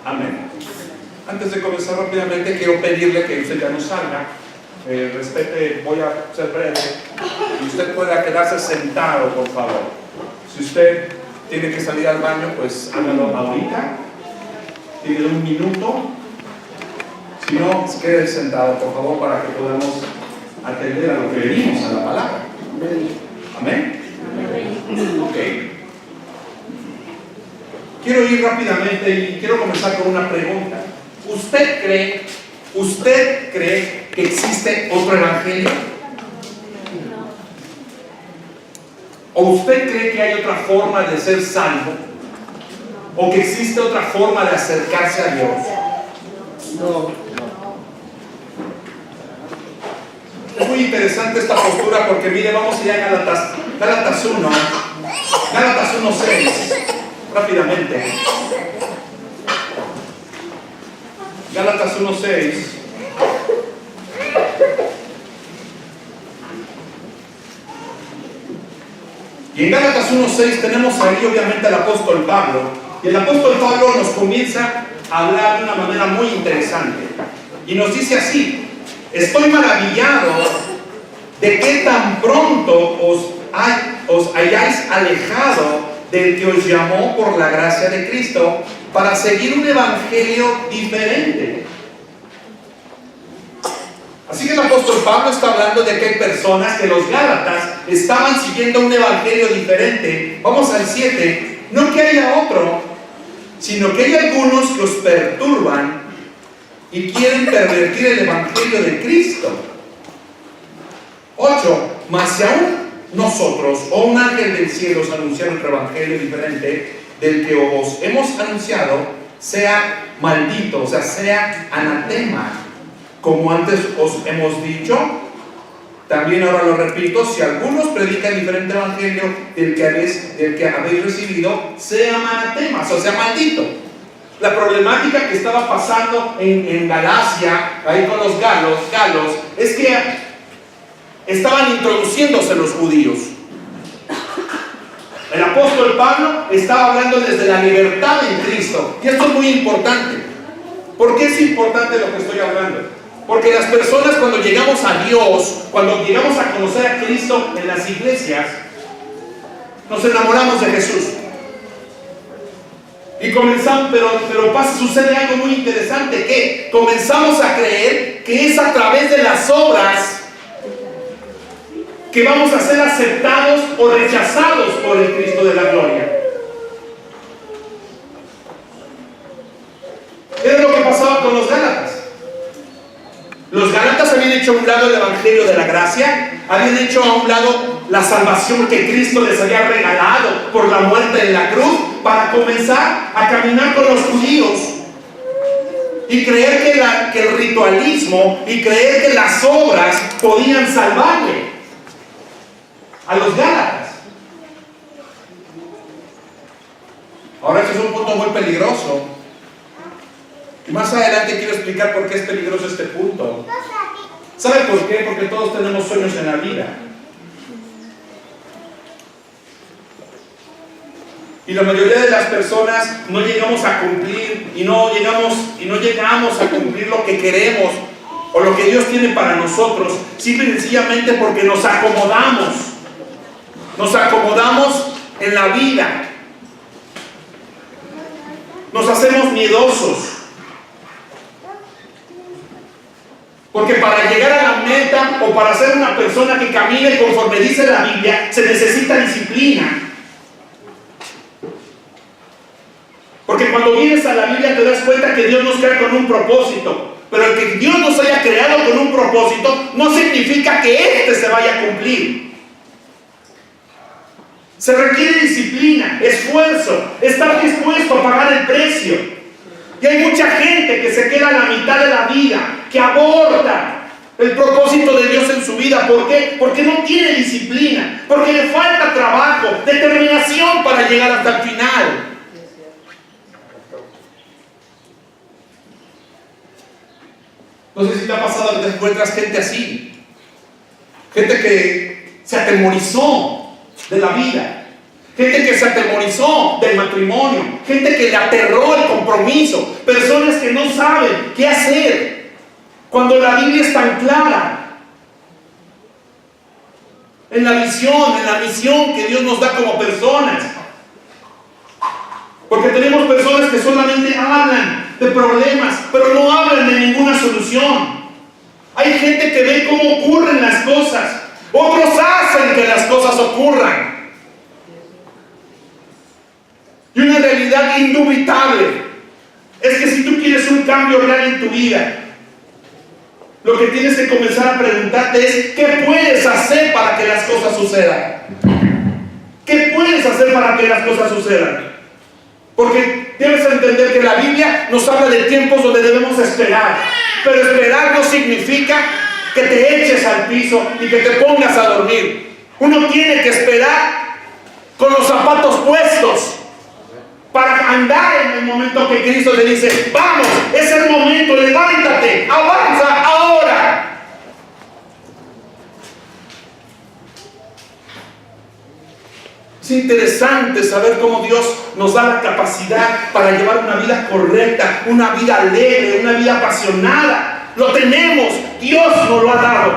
Amén. Antes de comenzar rápidamente, quiero pedirle que usted ya no salga. Respete, voy a ser breve. Y usted pueda quedarse sentado, por favor. Si usted tiene que salir al baño, pues hágalo ahorita. Tiene un minuto. Si no, quede sentado, por favor, para que podamos atender a lo que venimos, a la palabra. Amén. Ok. Quiero ir rápidamente y quiero comenzar con una pregunta. ¿Usted cree que existe otro evangelio? ¿O usted cree que hay otra forma de ser salvo? ¿O que existe otra forma de acercarse a Dios? No. Es muy interesante esta postura porque mire, vamos allá a Gálatas 1, Gálatas 1:6, rápidamente. Gálatas 1:6. Y en Gálatas 1:6 tenemos ahí obviamente al apóstol Pablo. Y el apóstol Pablo nos comienza a hablar de una manera muy interesante. Y nos dice así: estoy maravillado de que tan pronto os hayáis alejado del que os llamó por la gracia de Cristo para seguir un evangelio diferente. Así que el apóstol Pablo está hablando de que hay personas, que los gálatas estaban siguiendo un evangelio diferente. Vamos al 7. No que haya otro, sino que hay algunos que os perturban y quieren pervertir el evangelio de Cristo. 8. Mas si aún nosotros o un ángel del cielo os anunciara otro evangelio diferente del que os hemos anunciado, sea maldito, o sea, sea anatema, como antes os hemos dicho. También ahora lo repito: si algunos predican diferente evangelio del que habéis recibido, sea anatema, o sea, maldito. La problemática que estaba pasando en Galacia, ahí con los galos, es que estaban introduciéndose los judíos. El apóstol Pablo estaba hablando desde la libertad en Cristo. Y esto es muy importante. ¿Por qué es importante lo que estoy hablando? Porque las personas, cuando llegamos a Dios, cuando llegamos a conocer a Cristo en las iglesias, nos enamoramos de Jesús. Y comenzamos, pero sucede algo muy interesante, que comenzamos a creer que es a través de las obras que vamos a ser aceptados o rechazados por el Cristo de la gloria. Era lo que pasaba con los gálatas. Los gálatas habían hecho a un lado el evangelio de la gracia, habían hecho a un lado la salvación que Cristo les había regalado por la muerte en la cruz, para comenzar a caminar con los judíos y creer que el ritualismo y creer que las obras podían salvarle a los gálatas. Ahora, este es un punto muy peligroso. Y más adelante quiero explicar por qué es peligroso este punto. ¿Sabe por qué? Porque todos tenemos sueños en la vida. Y la mayoría de las personas no llegamos a cumplir y no llegamos a cumplir lo que queremos o lo que Dios tiene para nosotros, simple y sencillamente porque nos acomodamos. Nos acomodamos en la vida. Nos hacemos miedosos. Porque para llegar a la meta o para ser una persona que camine conforme dice la Biblia, se necesita disciplina. Porque cuando vienes a la Biblia te das cuenta que Dios nos crea con un propósito. Pero el que Dios nos haya creado con un propósito no significa que éste se vaya a cumplir. Se requiere disciplina, esfuerzo, estar dispuesto a pagar el precio. Y hay mucha gente que se queda a la mitad de la vida, que aborda el propósito de Dios en su vida. ¿Por qué? Porque no tiene disciplina, porque le falta trabajo, determinación para llegar hasta el final. No sé si te ha pasado que te encuentras gente así, gente que se atemorizó de la vida, gente que se atemorizó del matrimonio, gente que le aterró el compromiso, personas que no saben qué hacer cuando la Biblia es tan clara en la visión, en la misión que Dios nos da como personas. Porque tenemos personas que solamente hablan de problemas, pero no hablan de ninguna solución. Hay gente que ve cómo ocurren las cosas, otros hacen que las cosas ocurran. Y una realidad indubitable es que si tú quieres un cambio real en tu vida, lo que tienes que comenzar a preguntarte es: ¿qué puedes hacer para que las cosas sucedan? ¿Qué puedes hacer para que las cosas sucedan? Porque debes entender que la Biblia nos habla de tiempos donde debemos esperar. Pero esperar no significa que te eches al piso y que te pongas a dormir. Uno tiene que esperar con los zapatos puestos para andar en el momento que Cristo le dice: vamos, es el momento, levántate, avanza ahora. Es interesante saber cómo Dios nos da la capacidad para llevar una vida correcta, una vida alegre, una vida apasionada. Lo tenemos, Dios nos lo ha dado.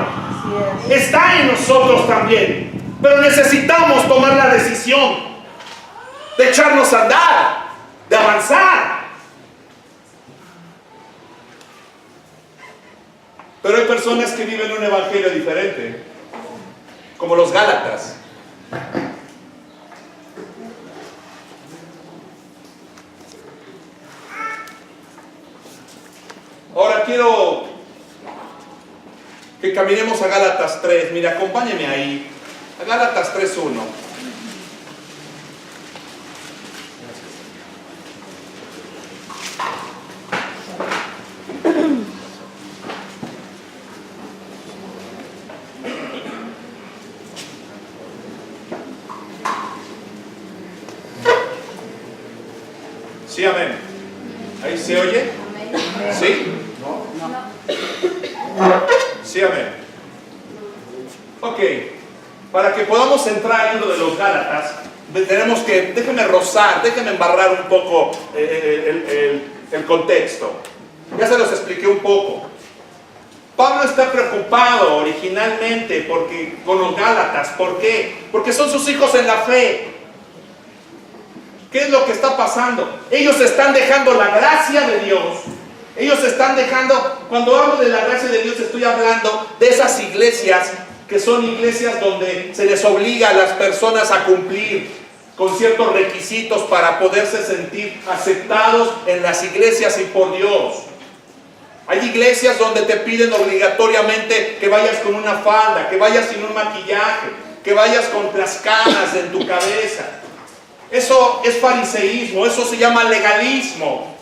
Está en nosotros también. Pero necesitamos tomar la decisión de echarnos a andar, de avanzar. Pero hay personas que viven un evangelio diferente, como los Gálatas. Ahora quiero que caminemos a Gálatas 3. Mira, acompáñeme ahí. A Gálatas 3:1. Sí, amén. ¿Ahí se oye? ¿Sí? Sí, amén. Ok, para que podamos entrar en lo de los Gálatas, tenemos que, déjenme embarrar un poco el contexto. Ya se los expliqué un poco. Pablo está preocupado originalmente con los Gálatas. ¿Por qué? Porque son sus hijos en la fe. ¿Qué es lo que está pasando? Ellos están dejando la gracia de Dios. Ellos están dejando, cuando hablo de la gracia de Dios, estoy hablando de esas iglesias que son iglesias donde se les obliga a las personas a cumplir con ciertos requisitos para poderse sentir aceptados en las iglesias y por Dios. Hay iglesias donde te piden obligatoriamente que vayas con una falda, que vayas sin un maquillaje, que vayas con las canas en tu cabeza. Eso es fariseísmo, eso se llama legalismo.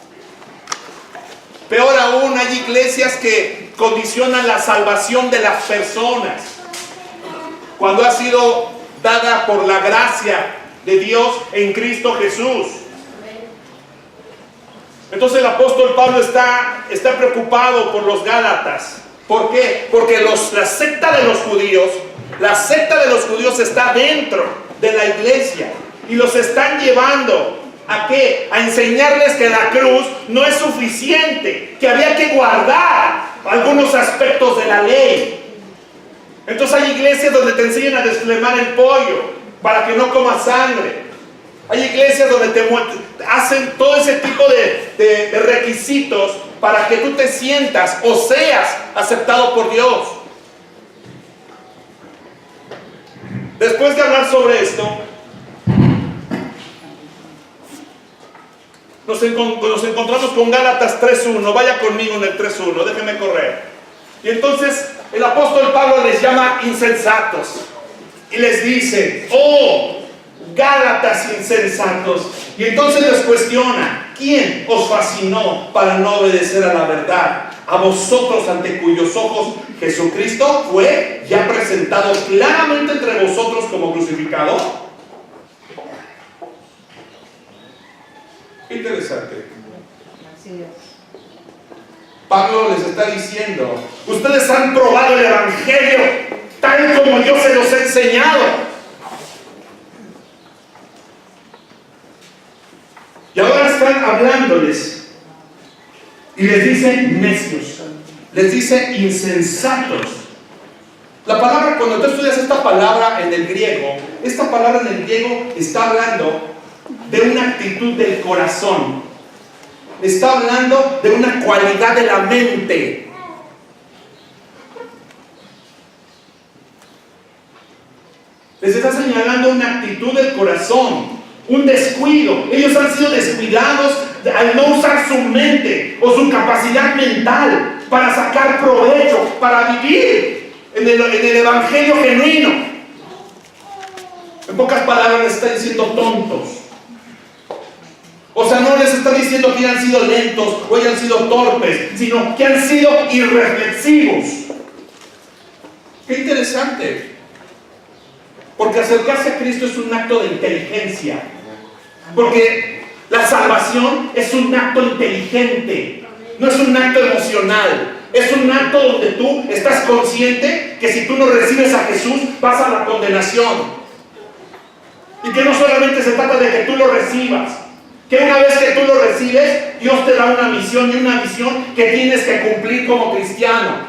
Peor aún, hay iglesias que condicionan la salvación de las personas cuando ha sido dada por la gracia de Dios en Cristo Jesús. Entonces el apóstol Pablo está preocupado por los Gálatas. ¿Por qué? Porque la secta de los judíos está dentro de la iglesia y los están llevando ¿a qué? A enseñarles que la cruz no es suficiente, que había que guardar algunos aspectos de la ley. Entonces hay iglesias donde te enseñan a desflemar el pollo para que no comas sangre. Hay iglesias donde te hacen todo ese tipo de requisitos para que tú te sientas o seas aceptado por Dios. Después de hablar sobre esto, nos encontramos con Gálatas 3:1. Vaya conmigo en el 3:1, déjenme correr. Y entonces el apóstol Pablo les llama insensatos y les dice: oh, Gálatas insensatos. Y entonces les cuestiona: ¿quién os fascinó para no obedecer a la verdad? A vosotros, ante cuyos ojos Jesucristo fue ya presentado claramente entre vosotros como crucificado. Interesante. Así es. Pablo les está diciendo: ustedes han probado el evangelio tal como yo se los he enseñado, y ahora están hablándoles Y les dice necios, les dice insensatos. La palabra, cuando tú estudias esta palabra en el griego, esta palabra en el griego está hablando de una actitud del corazón. Está hablando de una cualidad de la mente. Les está señalando una actitud del corazón, un descuido. Ellos han sido descuidados al no usar su mente o su capacidad mental para sacar provecho, para vivir en el evangelio genuino. En pocas palabras les está diciendo tontos. O sea, no les está diciendo que hayan sido lentos o hayan sido torpes, sino que han sido irreflexivos. Qué interesante. Porque acercarse a Cristo es un acto de inteligencia. Porque la salvación es un acto inteligente, no es un acto emocional. Es un acto donde tú estás consciente que si tú no recibes a Jesús vas a la condenación. Y que no solamente se trata de que tú lo recibas, que una vez que tú lo recibes, Dios te da una misión y una visión que tienes que cumplir como cristiano.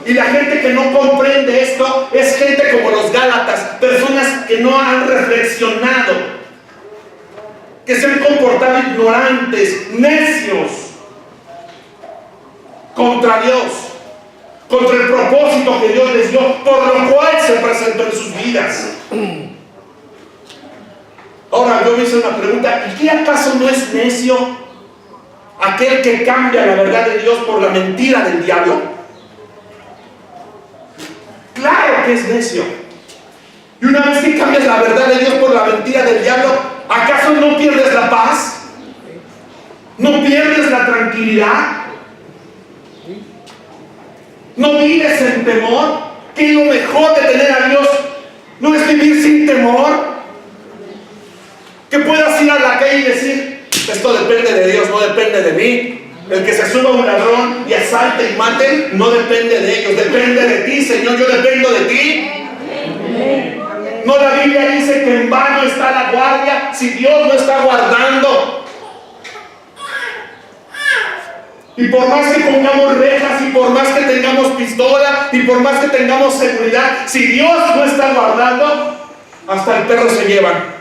Y la gente que no comprende esto es gente como los Gálatas, personas que no han reflexionado, que se han comportado ignorantes, necios, contra Dios, contra el propósito que Dios les dio, por lo cual se presentó en sus vidas. Ahora yo me hice una pregunta: ¿y qué acaso no es necio aquel que cambia la verdad de Dios por la mentira del diablo? Claro que es necio. Y una vez que cambias la verdad de Dios por la mentira del diablo, ¿acaso no pierdes la paz? ¿No pierdes la tranquilidad? ¿No vives en temor? ¿Qué es lo mejor de tener a Dios? ¿No es vivir sin temor? Que puedas ir a la calle y decir: esto depende de Dios, no depende de mí. El que se suba un ladrón y asalte y mate, no depende de ellos, depende de ti, Señor, yo dependo de ti. No, la Biblia dice que en vano está la guardia si Dios no está guardando. Y por más que pongamos rejas, y por más que tengamos pistola, y por más que tengamos seguridad, si Dios no está guardando, hasta el perro se llevan.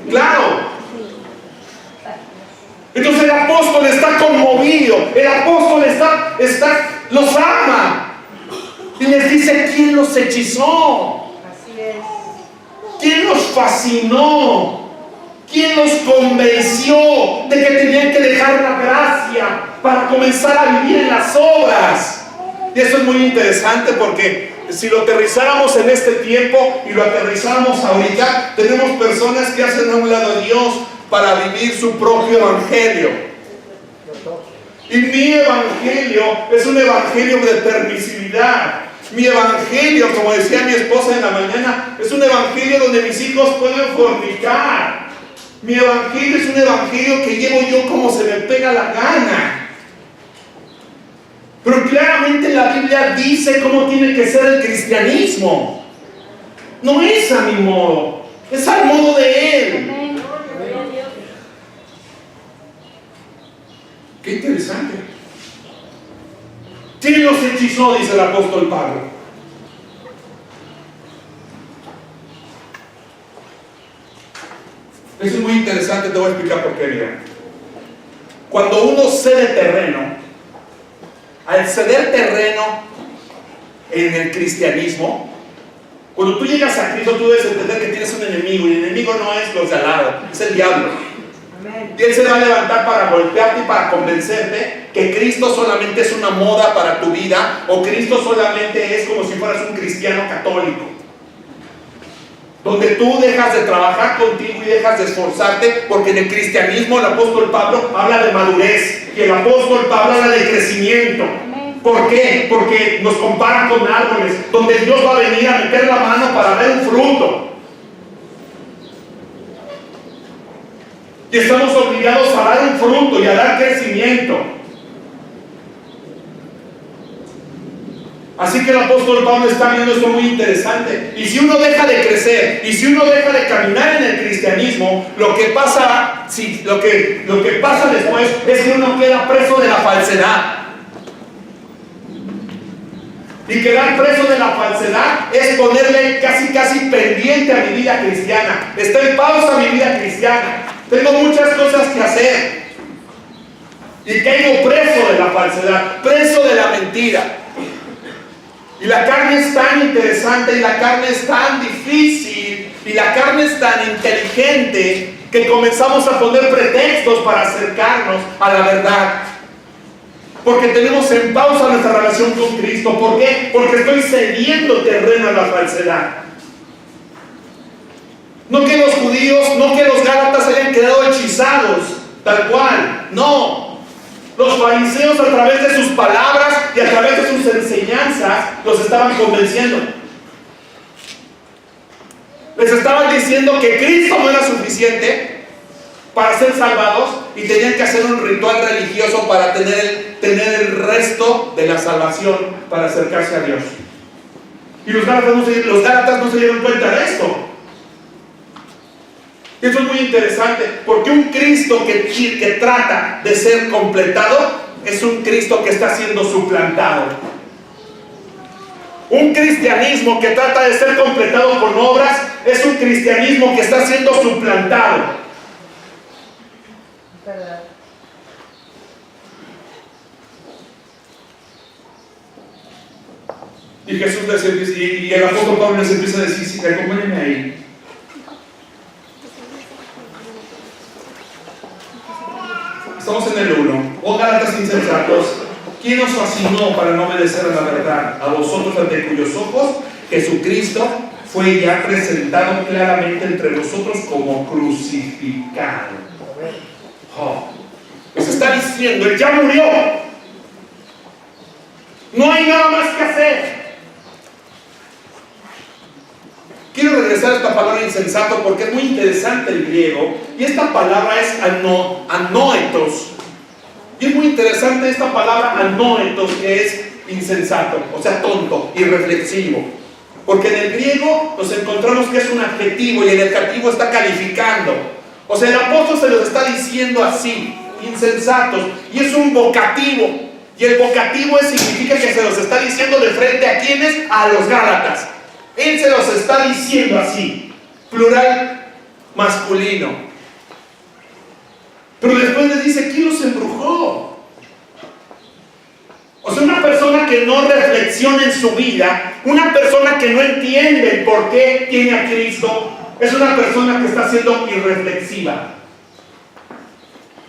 Claro. Entonces el apóstol está conmovido, el apóstol los ama y les dice: ¿quién los hechizó? Así es. ¿Quién los fascinó? ¿Quién los convenció de que tenían que dejar la gracia para comenzar a vivir en las obras? Y eso es muy interesante, porque si lo aterrizáramos en este tiempo y lo aterrizáramos ahorita, tenemos personas que hacen a un lado a Dios para vivir su propio evangelio. Y mi evangelio es un evangelio de permisividad. Mi evangelio, como decía mi esposa en la mañana, es un evangelio donde mis hijos pueden fornicar. Mi evangelio es un evangelio que llevo yo como se me pega la gana. Pero claramente la Biblia dice cómo tiene que ser el cristianismo. No es a mi modo, es al modo de Él. Qué interesante. ¿Quién los hechizó?, dice el apóstol Pablo. Eso es muy interesante, te voy a explicar por qué. Mira, cuando uno cede terreno, al ceder terreno en el cristianismo, cuando tú llegas a Cristo, tú debes entender que tienes un enemigo, y el enemigo no es los de al lado, es el diablo. Y él se va a levantar para golpearte y para convencerte que Cristo solamente es una moda para tu vida, o Cristo solamente es como si fueras un cristiano católico, donde tú dejas de trabajar contigo y dejas de esforzarte, porque en el cristianismo el apóstol Pablo habla de madurez, y el apóstol Pablo habla de crecimiento. ¿Por qué? Porque nos comparan con árboles, donde Dios va a venir a meter la mano para ver un fruto. Y estamos obligados a dar un fruto y a dar crecimiento. Así que el apóstol Pablo está viendo esto muy interesante. Y si uno deja de crecer, y si uno deja de caminar en el cristianismo, lo que pasa después es que uno queda preso de la falsedad. Y quedar preso de la falsedad es ponerle casi pendiente a mi vida cristiana. Está en pausa mi vida cristiana. Tengo muchas cosas que hacer. Y caigo preso de la falsedad, preso de la mentira. Y la carne es tan interesante, y la carne es tan difícil, y la carne es tan inteligente, que comenzamos a poner pretextos para acercarnos a la verdad. Porque tenemos en pausa nuestra relación con Cristo. ¿Por qué? Porque estoy cediendo terreno a la falsedad. No que los judíos, no que los gálatas hayan quedado hechizados, tal cual. No. Los fariseos, a través de sus palabras y a través de sus enseñanzas, los estaban convenciendo. Les estaban diciendo que Cristo no era suficiente para ser salvados y tenían que hacer un ritual religioso para tener el resto de la salvación, para acercarse a Dios. Y los gálatas no se dieron cuenta de esto. Eso es muy interesante, porque un Cristo que trata de ser completado es un Cristo que está siendo suplantado. Un cristianismo que trata de ser completado con obras es un cristianismo que está siendo suplantado. Y Jesús y el apóstol Pablo les empieza a decir, sí, acompáñenme ahí. Estamos en el 1. Oh Gálatas insensatos, ¿quién os fascinó para no obedecer a la verdad? A vosotros, ante cuyos ojos Jesucristo fue ya presentado claramente entre vosotros como crucificado. Oh, nos está diciendo, Él ya murió. No hay nada más que hacer. Quiero regresar a esta palabra insensato porque es muy interesante el griego. Y esta palabra es anoetos. Y es muy interesante esta palabra anoetos, que es insensato, o sea, tonto, irreflexivo. Porque en el griego nos encontramos que es un adjetivo y el adjetivo está calificando. O sea, el apóstol se los está diciendo así, insensatos. Y es un vocativo. Y el vocativo significa que se los está diciendo de frente a quienes, a los gálatas. Él se los está diciendo así, plural masculino. Pero después les dice, ¿quién los embrujó? O sea, una persona que no reflexiona en su vida, una persona que no entiende el por qué tiene a Cristo, es una persona que está siendo irreflexiva,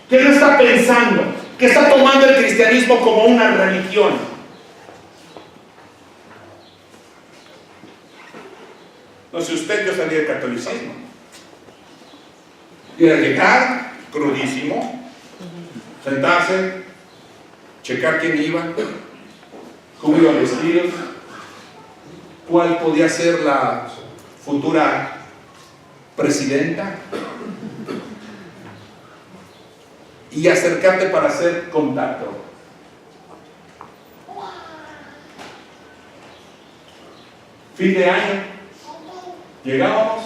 que no está pensando, que está tomando el cristianismo como una religión. No sé usted, yo salí del catolicismo. Y era llegar, crudísimo, sentarse, checar quién iba, cómo iban vestidos, cuál podía ser la futura presidenta, y acercarte para hacer contacto. Fin de año. Llegábamos,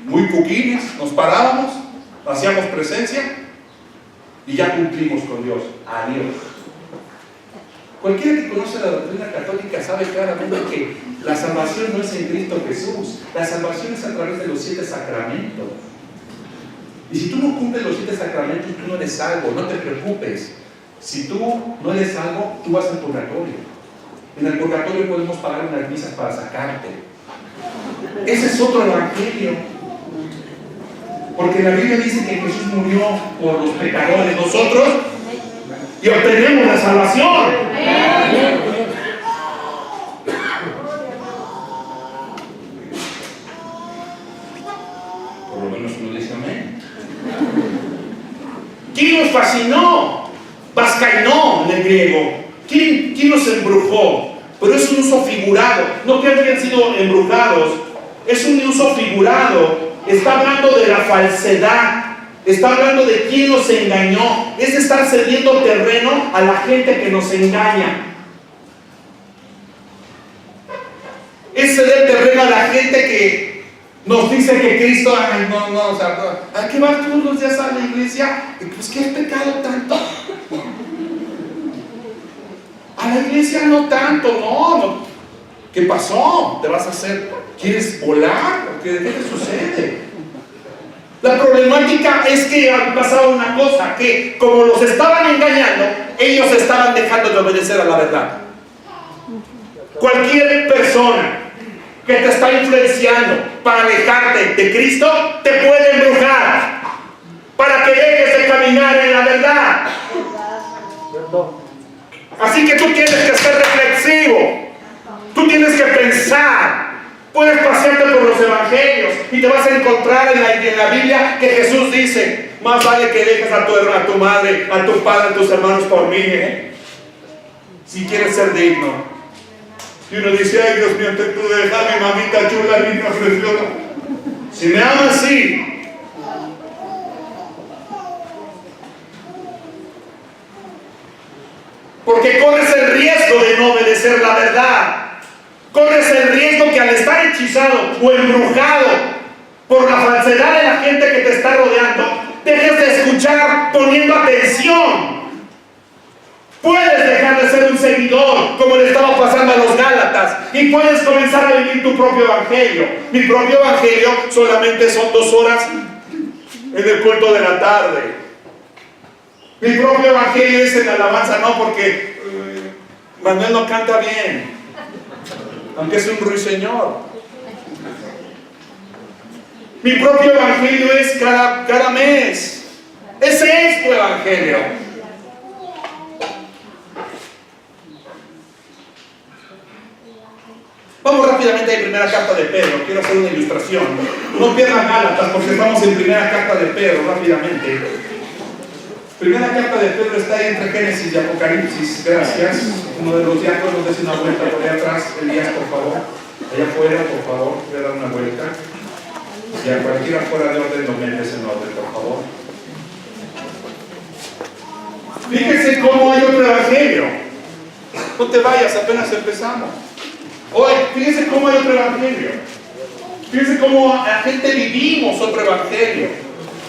muy cuquines, nos parábamos, hacíamos presencia y ya cumplimos con Dios. Adiós. Cualquiera que conoce la doctrina católica sabe claramente que la salvación no es en Cristo Jesús, la salvación es a través de los 7 sacramentos. Y si tú no cumples los 7 sacramentos, tú no eres salvo, no te preocupes. Si tú no eres salvo, tú vas al purgatorio. En el purgatorio podemos pagar unas misas para sacarte. Ese es otro evangelio. Porque la Biblia dice que Jesús murió por los pecadores, nosotros, y obtenemos la salvación. Por lo menos uno dice amén. ¿Quién nos fascinó? Vascainó en el griego. ¿Quién nos embrujó? Pero es un uso figurado. No que hayan sido embrujados. Es un uso figurado. Está hablando de la falsedad. Está hablando de quién nos engañó. Es estar cediendo terreno a la gente que nos engaña. es ceder terreno a la gente que nos dice que Cristo, ay, no, o sea, ¿a qué vas todos los días a la iglesia? Pues ¿qué es pecado tanto? A la iglesia no tanto, no. ¿Qué pasó? ¿Te vas a hacer? ¿Quieres volar? ¿Qué te sucede? La problemática es que ha pasado una cosa, que como los estaban engañando, ellos estaban dejando de obedecer a la verdad. Cualquier persona que te está influenciando para alejarte de Cristo, te puede embrujar para que dejes de caminar en la verdad. Así que tú tienes que ser reflexivo, tú tienes que pensar. Puedes pasearte por los evangelios y te vas a encontrar en la Biblia que Jesús dice: más vale que dejes a tu hermana, a tu madre, a tu padre, a tus hermanos por mí, si quieres ser digno. Y uno dice: ay, Dios mío, tú dejas a mi mamita chula, niña preciosa. Si me amas, sí. Porque corres el riesgo de no obedecer la verdad. Corres el riesgo que al estar hechizado o embrujado por la falsedad de la gente que te está rodeando, dejes de escuchar poniendo atención. Puedes dejar de ser un seguidor, como le estaba pasando a los Gálatas, y puedes comenzar a vivir tu propio evangelio. Mi propio evangelio solamente son 2 horas en el culto de la tarde. Mi propio evangelio es en alabanza, no porque Manuel no canta bien, aunque es un ruiseñor. Mi propio evangelio es cada mes. Ese es tu evangelio. Vamos rápidamente a la primera carta de Pedro. Quiero hacer una ilustración. No pierdan Gálatas porque estamos en primera carta de Pedro rápidamente. Primera carta de Pedro está ahí entre Génesis y Apocalipsis. Gracias. Uno de los diáconos, des una vuelta por allá atrás. Elías, por favor. Allá afuera, por favor. Voy a dar una vuelta. Y a cualquiera fuera de orden lo metes en orden, por favor. Fíjense cómo hay otro evangelio. No te vayas, apenas empezamos. Oye, fíjense cómo hay otro evangelio. Fíjense cómo la gente vivimos otro evangelio.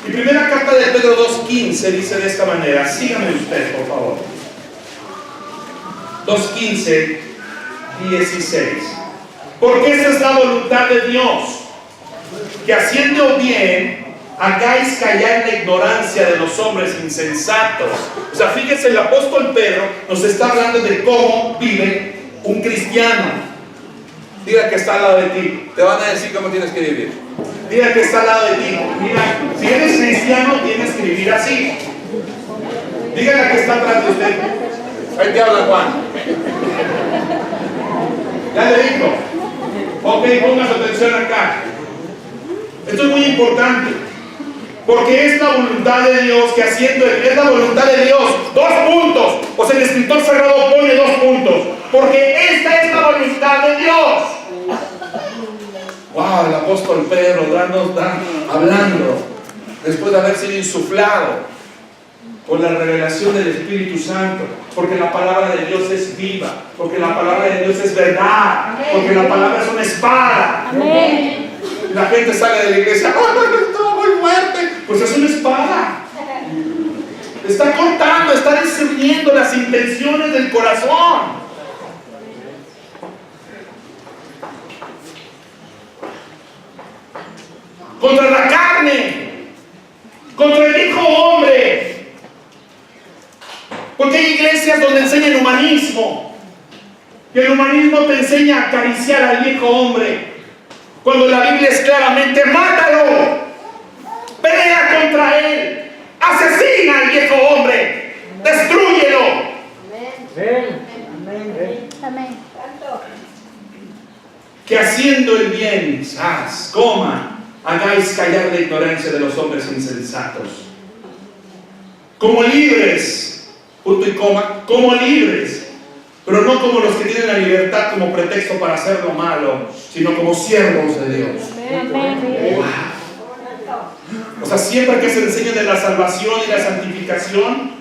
Y primera carta de Pedro 2:15 dice de esta manera. Sígame usted, por favor. 2:15, 16. Porque esta es la voluntad de Dios, que haciendo bien hagáis callar la ignorancia de los hombres insensatos. O sea, fíjense, el apóstol Pedro nos está hablando de cómo vive un cristiano. Diga que está al lado de ti. Te van a decir cómo tienes que vivir. Diga que está al lado de ti. Mira, si eres cristiano tienes que vivir así. Dígale que está atrás de usted. Ahí te habla Juan. Ya le dijo. Ok, ponga su atención acá. Esto es muy importante. Porque es la voluntad de Dios que haciendo, es la voluntad de Dios. 2 puntos. O sea, el escritor sagrado pone 2 puntos. Porque esta es la voluntad de Dios. Wow, el apóstol Pedro hablando después de haber sido insuflado con la revelación del Espíritu Santo, porque la palabra de Dios es viva, porque la palabra de Dios es verdad, porque la palabra es una espada. Amén. La gente sale de la iglesia: ¡oh, estuvo muy fuerte! Pues es una espada. Está cortando, está discerniendo las intenciones del corazón. Contra la carne, contra el viejo hombre. Porque hay iglesias donde enseñan humanismo, y el humanismo te enseña a acariciar al viejo hombre, cuando la Biblia es claramente: mátalo, pelea contra él, asesina al viejo hombre, destrúyelo. Amén. Amén. Amén. Que haciendo el bien, hagáis callar la ignorancia de los hombres insensatos. Como libres, punto y coma, como libres, pero no como los que tienen la libertad como pretexto para hacer lo malo, sino como siervos de Dios. Amén. Wow. O sea, siempre que se enseña de la salvación y la santificación,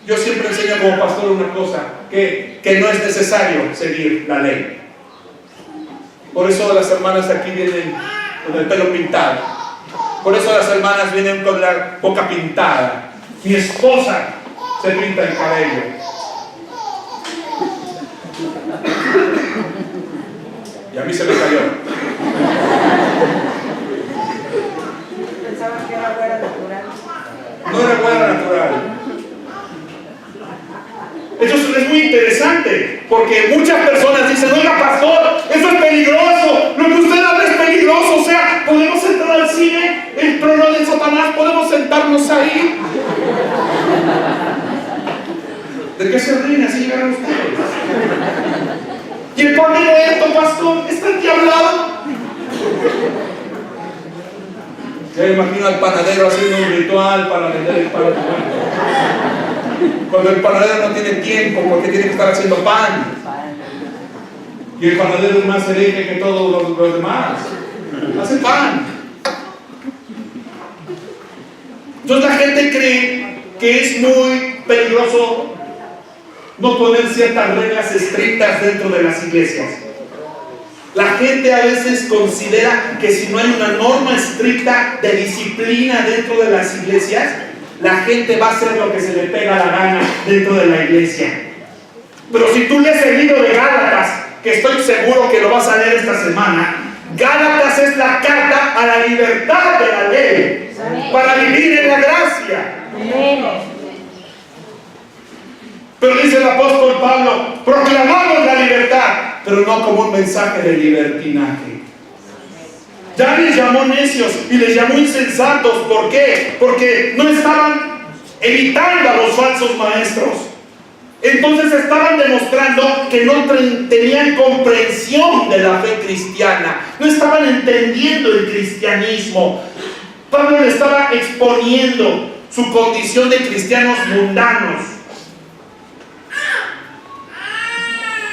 yo siempre enseño como pastor una cosa: que no es necesario seguir la ley. Por eso las hermanas aquí vienen con el pelo pintado. Por eso las hermanas vienen con la boca pintada. Mi esposa se pinta el cabello. Y a mí se me cayó. Pensaban que era güera natural. No era güera natural. Eso es muy interesante, porque muchas personas dicen: oiga, pastor, eso es peligroso, lo que usted habla es peligroso. O sea, podemos entrar al cine, el trono de Satanás, podemos sentarnos ahí. ¿De qué se ríen? Así llegaron ustedes. Y el pan de muerto, pastor, está endiablado. Ya me imagino al panadero haciendo un ritual para vender el pan de muerto. Cuando el panadero no tiene tiempo porque tiene que estar haciendo pan. Y el panadero es más hereje que todos los demás. Hace pan. Entonces la gente cree que es muy peligroso no poner ciertas reglas estrictas dentro de las iglesias. La gente a veces considera que si no hay una norma estricta de disciplina dentro de las iglesias, la gente va a hacer lo que se le pega la gana dentro de la iglesia. Pero si tú lees el libro de Gálatas, que estoy seguro que lo vas a leer esta semana, Gálatas es la carta a la libertad de la ley, para vivir en la gracia. Pero dice el apóstol Pablo: proclamamos la libertad, pero no como un mensaje de libertinaje. Ya les llamó necios y les llamó insensatos. ¿Por qué? Porque no estaban evitando a los falsos maestros. Entonces estaban demostrando que no tenían comprensión de la fe cristiana, no estaban entendiendo el cristianismo. Pablo le estaba exponiendo su condición de cristianos mundanos,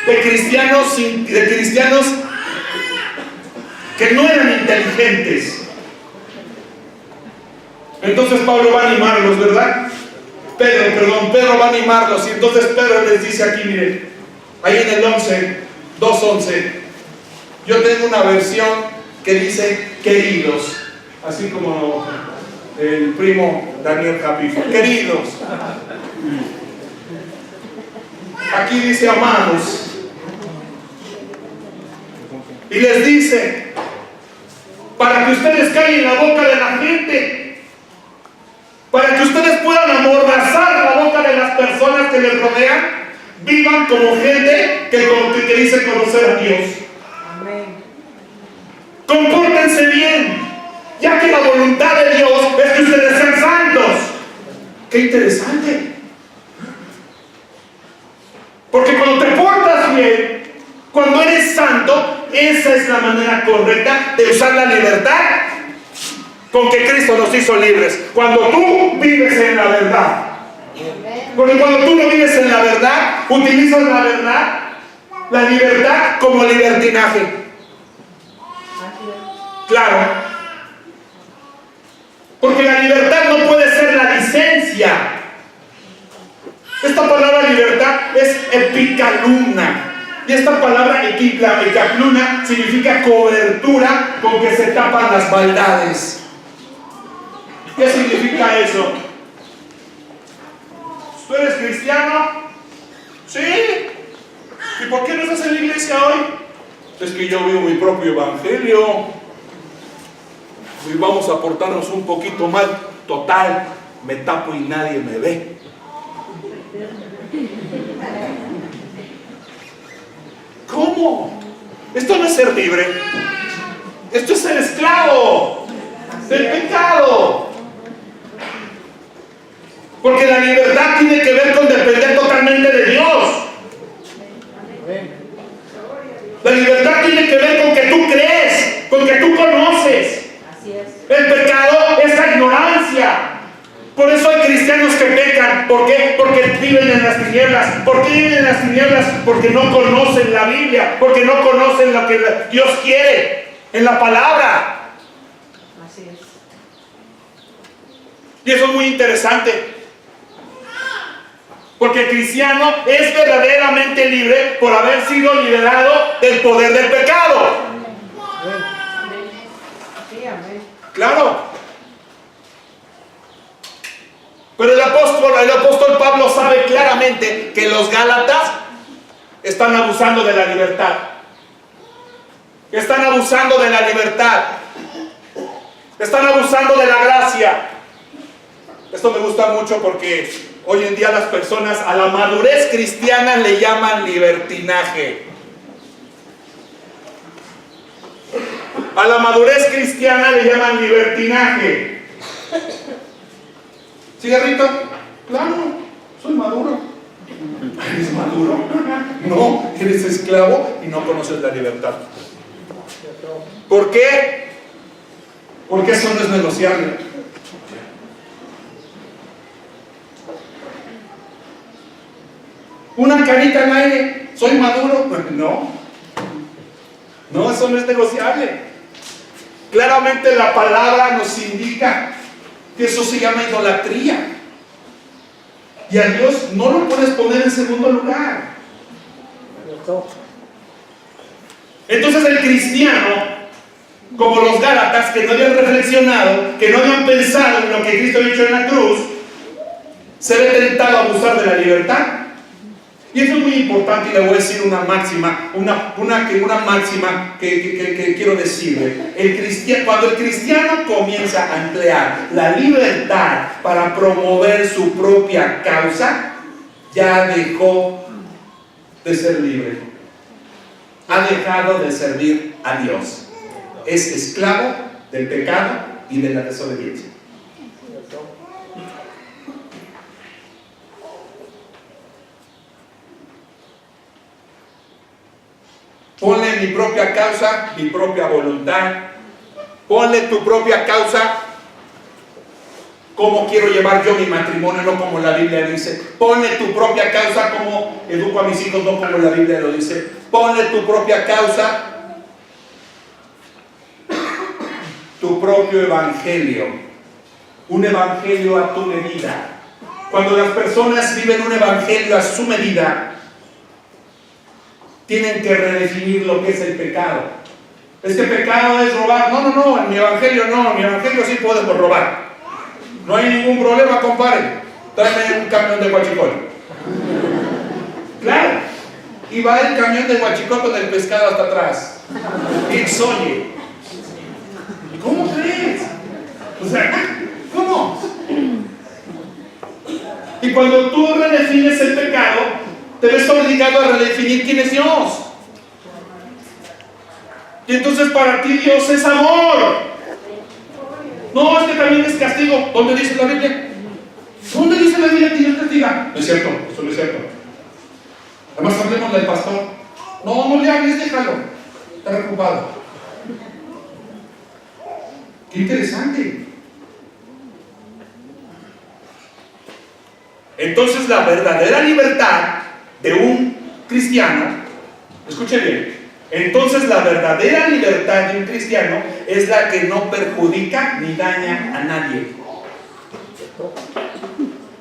de cristianos que no eran inteligentes. Entonces Pablo va a animarlos, ¿verdad? Pedro va a animarlos. Y entonces Pedro les dice aquí, miren, ahí en el 2:11, yo tengo una versión que dice queridos, así como el primo Daniel Capif, queridos. Aquí dice amados. Y les dice, para que ustedes callen la boca de la gente, para que ustedes puedan amordazar la boca de las personas que les rodean, vivan como gente que dice conocer a Dios. Amén. Compórtense bien, ya que la voluntad de Dios es que ustedes sean santos. ¡Qué interesante! Porque cuando te portas bien, cuando eres santo, esa es la manera correcta de usar la libertad con que Cristo nos hizo libres. Cuando tú vives en la verdad. Porque cuando tú no vives en la verdad, utilizas la verdad, la libertad como libertinaje. Claro. Porque la libertad no puede ser la licencia. Esta palabra libertad es epicalumna. Y esta palabra epicalumna significa cobertura con que se tapan las maldades. ¿Qué significa eso? ¿Tú eres cristiano? ¿Sí? ¿Y por qué no estás en la iglesia hoy? Es que yo vivo mi propio evangelio. Y vamos a portarnos un poquito mal. Total, me tapo y nadie me ve. ¿Cómo? Esto no es ser libre. Esto es ser esclavo del pecado. Porque la libertad tiene que ver con depender totalmente de Dios. La libertad tiene que ver con que tú crees, con que tú conoces. Así es. El pecado es la ignorancia. Por eso hay cristianos que pecan. ¿Por qué? Porque viven en las tinieblas. ¿Por qué viven en las tinieblas? Porque no conocen la Biblia, porque no conocen lo que Dios quiere en la palabra. Así es. Y eso es muy interesante. Porque el cristiano es verdaderamente libre por haber sido liberado del poder del pecado. Sí, amén. Claro. Pero el apóstol Pablo sabe claramente que los gálatas están abusando de la libertad. Están abusando de la libertad. Están abusando de la gracia. Esto me gusta mucho porque hoy en día las personas a la madurez cristiana le llaman libertinaje. A la madurez cristiana le llaman libertinaje. ¿Cigarrito? Claro, soy maduro. ¿Eres maduro? No, eres esclavo y no conoces la libertad. ¿Por qué? Porque eso no es negociable. Una carita al aire, soy maduro. No, eso no es negociable. Claramente la palabra nos indica que eso se llama idolatría. Y a Dios no lo puedes poner en segundo lugar. Entonces el cristiano, como los gálatas que no habían reflexionado, que no habían pensado en lo que Cristo ha dicho en la cruz, se ve tentado a abusar de la libertad. Y eso es muy importante y le voy a decir una máxima, una máxima que quiero decirle. Cuando el cristiano comienza a emplear la libertad para promover su propia causa, ya dejó de ser libre. Ha dejado de servir a Dios. Es esclavo del pecado y de la desobediencia. Ponle mi propia causa, mi propia voluntad. Ponle tu propia causa, cómo quiero llevar yo mi matrimonio, no como la Biblia dice. Ponle tu propia causa, cómo educo a mis hijos, no como la Biblia lo dice. Ponle tu propia causa, tu propio evangelio. Un evangelio a tu medida. Cuando las personas viven un evangelio a su medida, tienen que redefinir lo que es el pecado. Es que pecado es robar. No, en mi evangelio no, en mi evangelio sí podemos robar. No hay ningún problema, compadre. Tráeme un camión de huachicol. Claro. Y va el camión de huachicol con el pescado hasta atrás. Y oye, ¿cómo crees? O sea, ¿cómo? Y cuando tú redefines el pecado, te ves obligado a redefinir quién es Dios. Y entonces para ti Dios es amor. No, es que también es castigo. ¿Dónde dice la Biblia? ¿Dónde dice la Biblia que Dios castiga? No es cierto, eso no es cierto. Además hablemos del pastor. No le hables, déjalo. Está ocupado. Qué interesante. Entonces la verdadera libertad de un cristiano, escuche bien, entonces la verdadera libertad de un cristiano es la que no perjudica ni daña a nadie.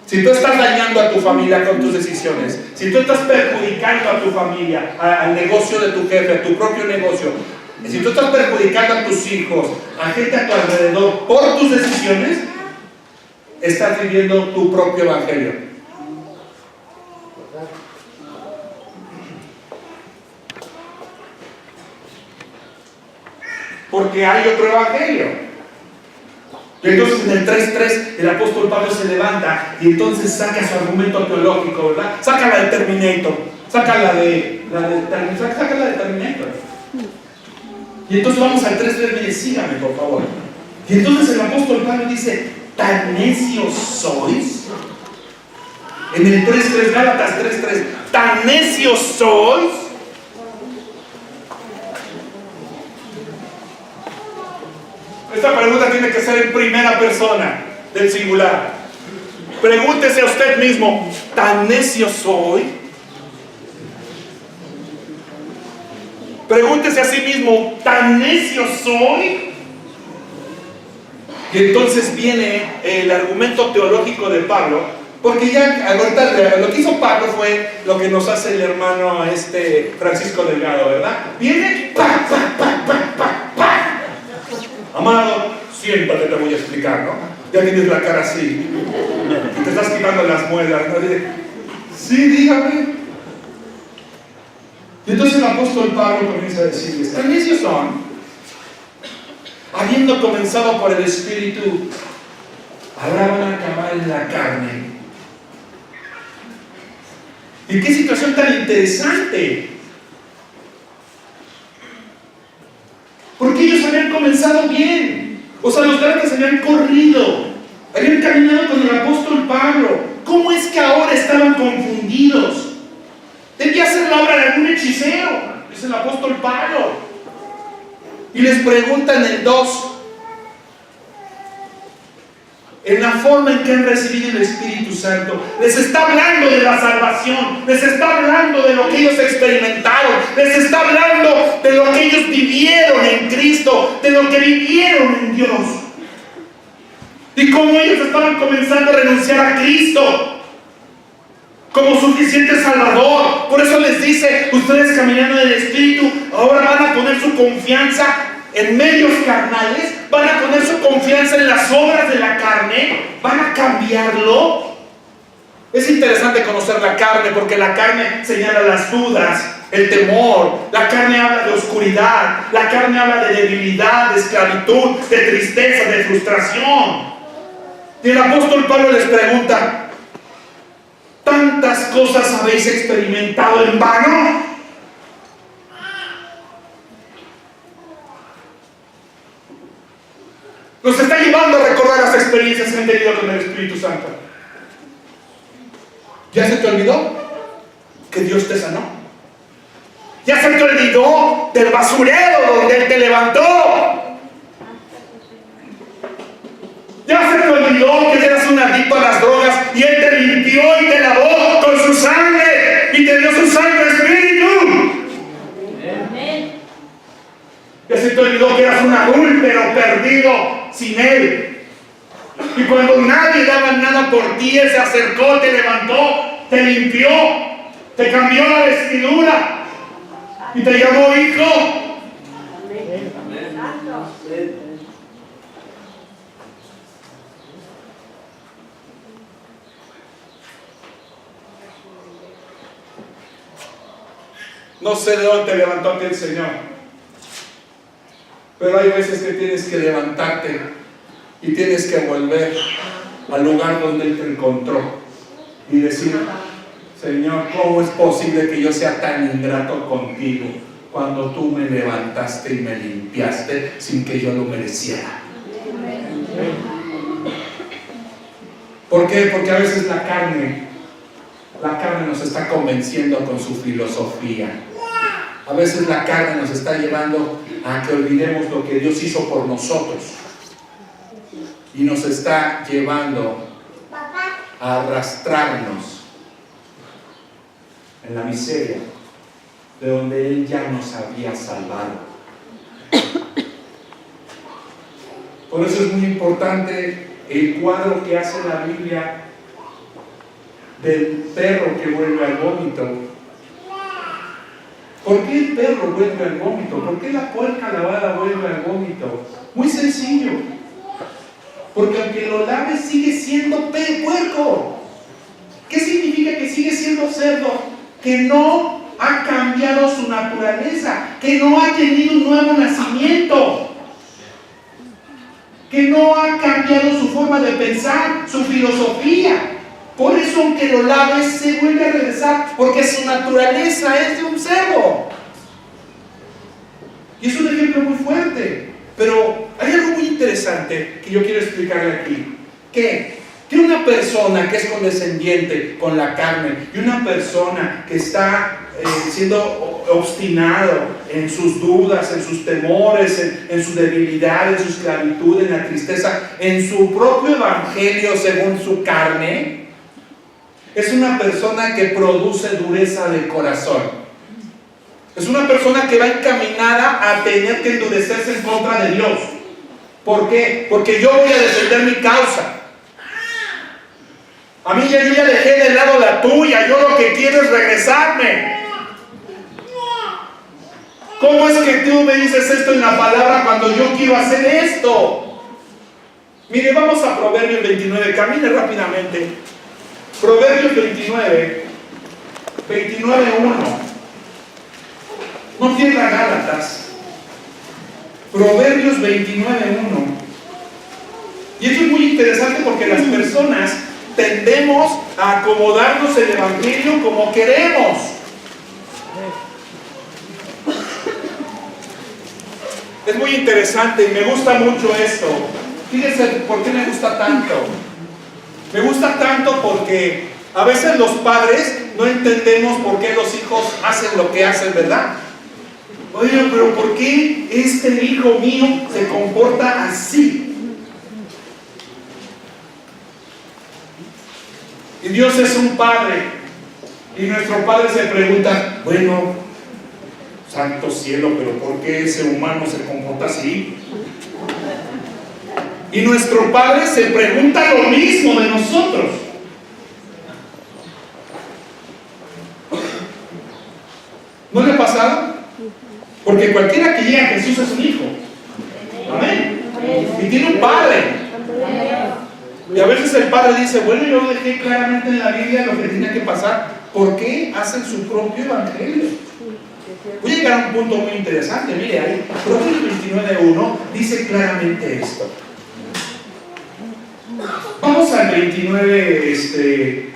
Si tú estás dañando a tu familia con tus decisiones, si tú estás perjudicando a tu familia, al negocio de tu jefe, a tu propio negocio, si tú estás perjudicando a tus hijos, a gente a tu alrededor por tus decisiones, estás viviendo tu propio evangelio. Porque hay otro evangelio. Y entonces en el 3.3 el apóstol Pablo se levanta y entonces saca su argumento teológico, ¿verdad? Saca la de Terminator, saca la de Terminator. Y entonces vamos al 3.3, mire, sígame por favor. Y entonces el apóstol Pablo dice, ¿tan necios sois? En el 3.3, Gálatas 3.3, ¿tan necios sois? Esta pregunta tiene que ser en primera persona del singular. Pregúntese a usted mismo, ¿tan necio soy? Pregúntese a sí mismo, ¿tan necio soy? Y entonces viene el argumento teológico de Pablo Porque ya ahorita lo que hizo Pablo fue lo que nos hace el hermano Francisco Delgado, ¿verdad? Viene, pa, pa, pa, pa, pa, pa. Amado, siéntate, te voy a explicar, ¿no? Ya tienes la cara así. Y te estás quitando las muelas, ¿no? Dice, sí, dígame. Y entonces el apóstol Pablo comienza a decirles, tan necios son, habiendo comenzado por el Espíritu, ahora van a acabar en la carne. ¿Y qué situación tan interesante? Porque ellos habían comenzado bien. O sea, los gálatas habían corrido, habían caminado con el apóstol Pablo. ¿Cómo es que ahora estaban confundidos? Debía ser la obra de algún hechicero, dice el apóstol Pablo. Y les preguntan en 2, en la forma en que han recibido el Espíritu Santo. Les está hablando de la salvación, les está hablando de lo que ellos experimentaron, les está hablando de lo que ellos vivieron en Cristo, de lo que vivieron en Dios. Y cómo ellos estaban comenzando a renunciar a Cristo como suficiente Salvador. Por eso les dice, ustedes caminando en el Espíritu, ahora van a poner su confianza en medios carnales, van a poner su confianza en las obras de la carne, van a cambiarlo. Es interesante conocer la carne, porque la carne señala las dudas, el temor, la carne habla de oscuridad, la carne habla de debilidad, de esclavitud, de tristeza, de frustración. Y el apóstol Pablo les pregunta, ¿tantas cosas habéis experimentado en vano? Nos está llevando a recordar las experiencias que han tenido con el Espíritu Santo. ¿Ya se te olvidó que Dios te sanó? ¿Ya se te olvidó del basurero donde Él te levantó? ¿Ya se te olvidó que eras un adicto a las drogas y Él te limpió y te lavó con su sangre y te dio su Santo Espíritu? Amén. ¿Ya se te olvidó que eras un adúltero perdido sin Él? Y cuando nadie daba nada por ti, Él se acercó, te levantó, te limpió, te cambió la vestidura y te llamó hijo. No sé de dónde te levantó aquí el Señor, pero hay veces que tienes que levantarte y tienes que volver al lugar donde Él te encontró y decir, Señor, ¿cómo es posible que yo sea tan ingrato contigo cuando tú me levantaste y me limpiaste sin que yo lo mereciera? ¿Por qué? Porque a veces la carne nos está convenciendo con su filosofía. A veces la carne nos está llevando a que olvidemos lo que Dios hizo por nosotros. Y nos está llevando a arrastrarnos en la miseria de donde Él ya nos había salvado. Por eso es muy importante el cuadro que hace la Biblia del perro que vuelve al vómito. ¿Por qué el perro vuelve al vómito? ¿Por qué la puerca lavada vuelve al vómito? Muy sencillo. Porque aunque lo laves sigue siendo puerco. ¿Qué significa que sigue siendo cerdo? Que no ha cambiado su naturaleza, que no ha tenido un nuevo nacimiento, que no ha cambiado su forma de pensar, su filosofía. Por eso, aunque lo laves, se vuelve a regresar, porque su naturaleza es de un cerdo. Y es un ejemplo muy fuerte. Pero hay algo muy interesante que yo quiero explicarle aquí. Que una persona que es condescendiente con la carne y una persona que está siendo obstinado en sus dudas, en sus temores, en su debilidad, en su esclavitud, en la tristeza, en su propio evangelio según su carne, es una persona que produce dureza de corazón. Es una persona que va encaminada a tener que endurecerse en contra de Dios. ¿Por qué? Porque yo voy a defender mi causa. A mí ya yo ya dejé de lado la tuya, yo lo que quiero es regresarme. ¿Cómo es que tú me dices esto en la palabra cuando yo quiero hacer esto? Mire, vamos a Proverbios 29, camine rápidamente. Proverbios 29, 29:1. No pierda Gálatas. Proverbios 29:1. Y esto es muy interesante porque las personas tendemos a acomodarnos el evangelio como queremos. Es muy interesante y me gusta mucho esto. Fíjense por qué me gusta tanto. Me gusta tanto porque a veces los padres no entendemos por qué los hijos hacen lo que hacen, ¿verdad? Oye, pero ¿por qué este hijo mío se comporta así? Y Dios es un padre. Y nuestro padre se pregunta, bueno, santo cielo, pero ¿por qué ese humano se comporta así? Y nuestro padre se pregunta lo mismo de nosotros. ¿No le ha pasado? Porque cualquiera que llega a Jesús es un hijo. Amén. Y tiene un padre. Y a veces el padre dice, bueno, yo dejé claramente en la Biblia lo que tenía que pasar. ¿Por qué hacen su propio evangelio? Voy a llegar a un punto muy interesante. Mire ahí, Proverbios 29:1 dice claramente esto. Vamos al 29:1.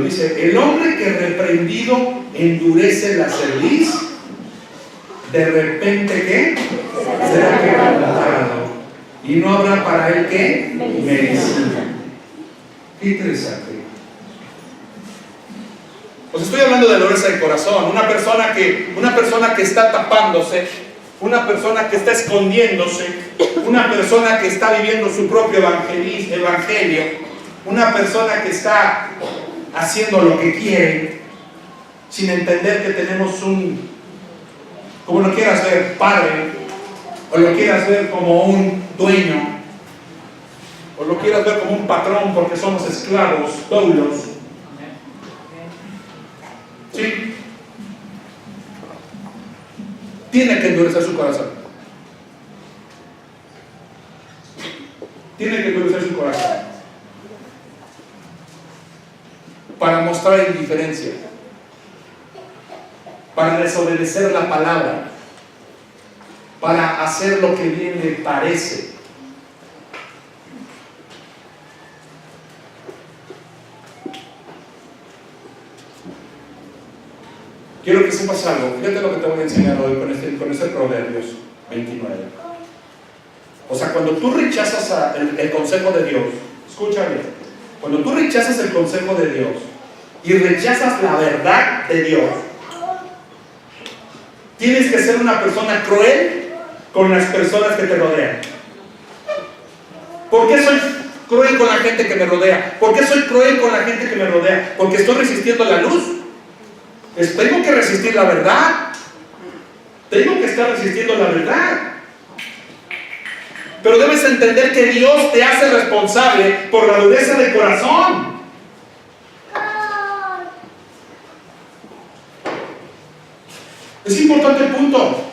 Dice, el hombre que reprendido endurece la cerviz, de repente ¿qué? Será quebrantado. Y no habrá para él ¿qué? Medicina. Qué interesante. Pues estoy hablando de dureza del corazón. Una persona que está tapándose, una persona que está escondiéndose, una persona que está viviendo su propio evangelio, una persona que está haciendo lo que quiere, sin entender que tenemos un, como lo quieras ver, padre, o lo quieras ver como un dueño, o lo quieras ver como un patrón porque somos esclavos, doulos. ¿Sí? Tiene que endurecer su corazón. Tiene que endurecer su corazón para mostrar indiferencia, para desobedecer la palabra, para hacer lo que bien le parece. Quiero que sepas algo. Fíjate lo que te voy a enseñar hoy con este Proverbios 29. O sea, cuando tú rechazas el consejo de Dios, escucha bien, cuando tú rechazas el consejo de Dios y rechazas la verdad de Dios, tienes que ser una persona cruel con las personas que te rodean. ¿Por qué soy cruel con la gente que me rodea? ¿Por qué soy cruel con la gente que me rodea? Porque estoy resistiendo la luz. Tengo que resistir la verdad. Tengo que estar resistiendo la verdad. Pero debes entender que Dios te hace responsable por la dureza del corazón. Es importante el punto.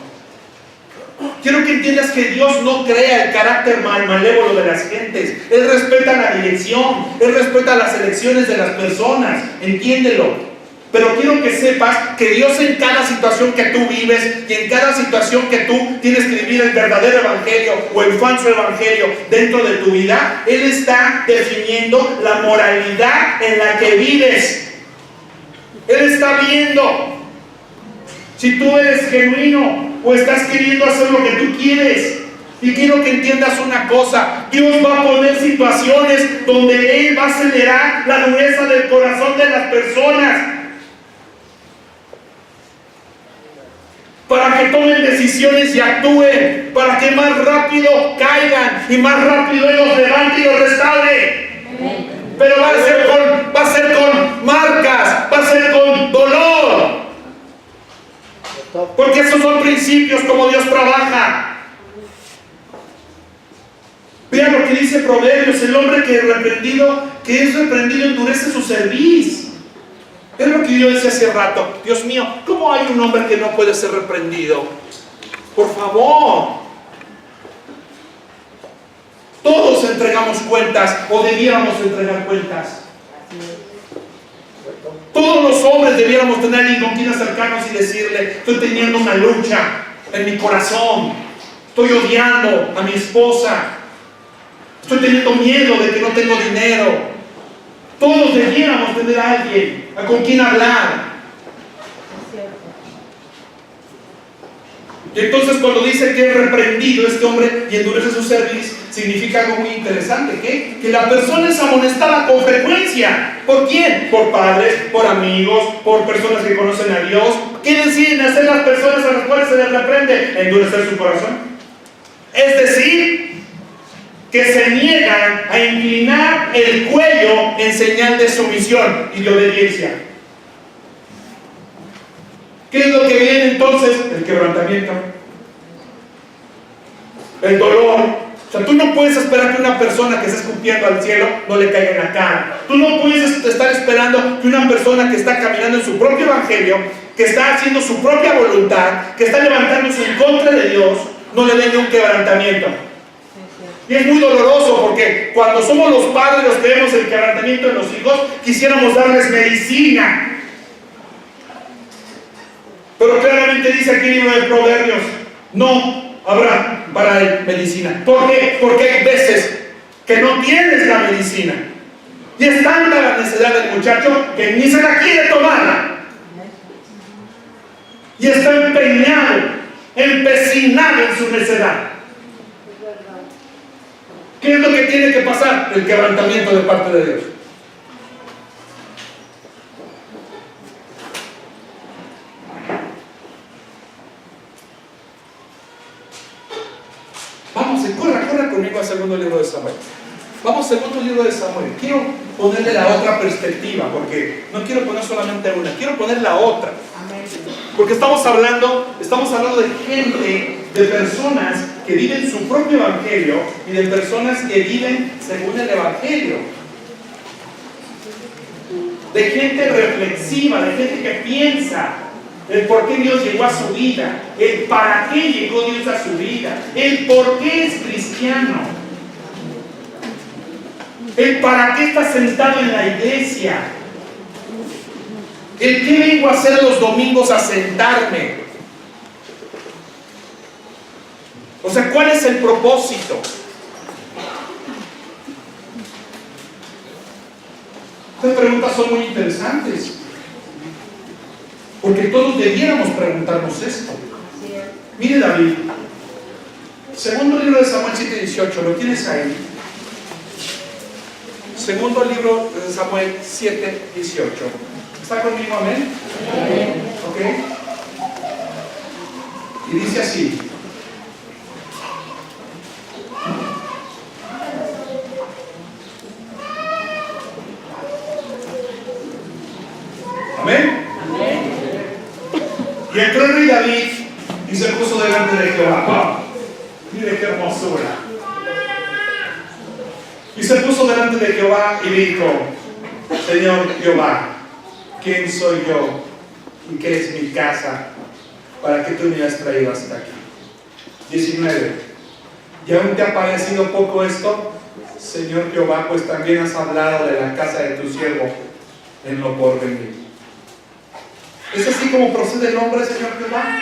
Quiero que entiendas que Dios no crea el carácter malévolo de las gentes. Él respeta la dirección. Él respeta las elecciones de las personas. Entiéndelo. Pero quiero que sepas que Dios en cada situación que tú vives y en cada situación que tú tienes que vivir el verdadero evangelio o el falso evangelio dentro de tu vida, Él está definiendo la moralidad en la que vives. Él está viendo si tú eres genuino o estás queriendo hacer lo que tú quieres. Y quiero que entiendas una cosa: Dios va a poner situaciones donde Él va a acelerar la dureza del corazón de las personas, para que tomen decisiones y actúen, para que más rápido caigan y más rápido Él los levante y los restaure. Pero va a ser con marcas, va a ser con dolor, porque esos son principios como Dios trabaja. Vean lo que que dice Proverbios, el hombre que es reprendido endurece su cerviz. Es lo que yo decía hace rato. Dios mío, ¿cómo hay un hombre que no puede ser reprendido? Por favor. Todos entregamos cuentas o debiéramos entregar cuentas. Todos los hombres debiéramos tener alguien con quien acercarnos y decirle: estoy teniendo una lucha en mi corazón, estoy odiando a mi esposa, estoy teniendo miedo de que no tengo dinero. Todos debiéramos tener a alguien con quien hablar. Y entonces cuando dice que es reprendido este hombre y endurece su cerviz, significa algo muy interesante, que la persona es amonestada con frecuencia. ¿Por quién? Por padres, por amigos, por personas que conocen a Dios. ¿Qué deciden hacer las personas a las cuales se les reprende? Endurecer su corazón. Es decir, que se niegan a inclinar el cuello en señal de sumisión y de obediencia. ¿Qué es lo que viene entonces? El quebrantamiento, el dolor. O sea, tú no puedes esperar que una persona que está escupiendo al cielo no le caiga en la cara. Tú no puedes estar esperando que una persona que está caminando en su propio evangelio, que está haciendo su propia voluntad, que está levantándose en contra de Dios, no le venga un quebrantamiento. Y es muy doloroso porque cuando somos los padres los que vemos el quebrantamiento en los hijos, quisiéramos darles medicina. Pero claramente dice aquí el libro de Proverbios: no habrá para él medicina. ¿Por qué? Porque hay veces que no tienes la medicina. Y es tanta la necesidad del muchacho que ni se la quiere tomar. Y está empeñado, empecinado en su necedad. ¿Qué es lo que tiene que pasar? El quebrantamiento de parte de Dios. Vamos, corra conmigo al segundo libro de Samuel. Vamos al segundo libro de Samuel. Quiero ponerle la otra perspectiva, porque no quiero poner solamente una, quiero poner la otra. Porque estamos hablando de gente, de personas que viven su propio evangelio y de personas que viven según el evangelio. De gente reflexiva, de gente que piensa el por qué Dios llegó a su vida, el para qué llegó Dios a su vida, el por qué es cristiano, el para qué está sentado en la iglesia, el qué vengo a hacer los domingos a sentarme. O sea, ¿cuál es el propósito? Estas preguntas son muy interesantes, porque todos debiéramos preguntarnos esto. Mire David, segundo libro de Samuel 7:18, ¿lo tienes ahí? Segundo libro de Samuel 7:18. ¿Está conmigo, amén? ¿Ok? Y dice así: amén. Y entró el rey David y se puso delante de Jehová. ¡Oh! Mire qué hermosura. Y se puso delante de Jehová y dijo: Señor Jehová, ¿quién soy yo y qué es mi casa para que tú me hayas traído hasta aquí? 19. ¿Y aún te ha parecido poco esto, Señor Jehová? Pues también has hablado de la casa de tu siervo en lo porvenir. ¿Es así como procede el hombre, Señor Jehová?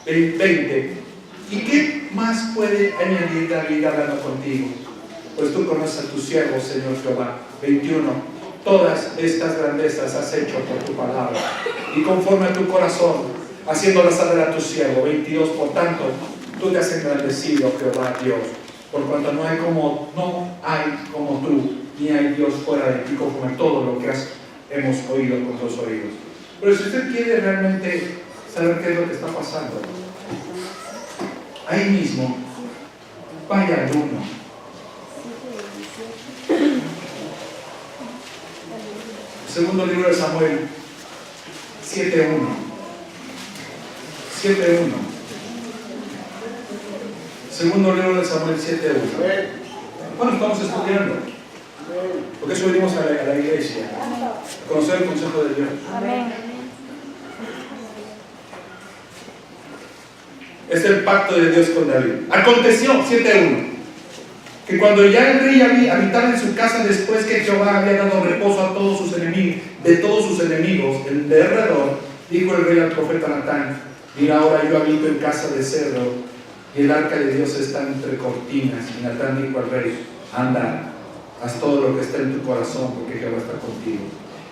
20. ¿Y qué más puede añadir David hablando contigo? Pues tú conoces a tu siervo, Señor Jehová. 21. Todas estas grandezas has hecho por tu palabra y conforme a tu corazón, haciéndolas saber a tu siervo. 22. Por tanto, tú te has engrandecido, Jehová Dios, por cuanto no hay como tú, ni hay Dios fuera de ti, conforme a todo lo que hemos oído con tus oídos. Pero si usted quiere realmente saber qué es lo que está pasando, ahí mismo, vaya al 1. Segundo libro de Samuel 7:1. 7:1. Segundo libro de Samuel 7:1. Bueno, estamos estudiando. Porque eso venimos a la iglesia, a conocer el consejo de Dios. Amén. Es el pacto de Dios con David. Aconteció, 7:1, que cuando ya el rey habitaba en su casa después que Jehová había dado reposo a todos sus enemigos, de todos sus enemigos, el de alrededor, dijo el rey al profeta Natán: mira, ahora yo habito en casa de cedro y el arca de Dios está entre cortinas. Y Natán dijo al rey: anda, haz todo lo que está en tu corazón, porque Jehová está contigo.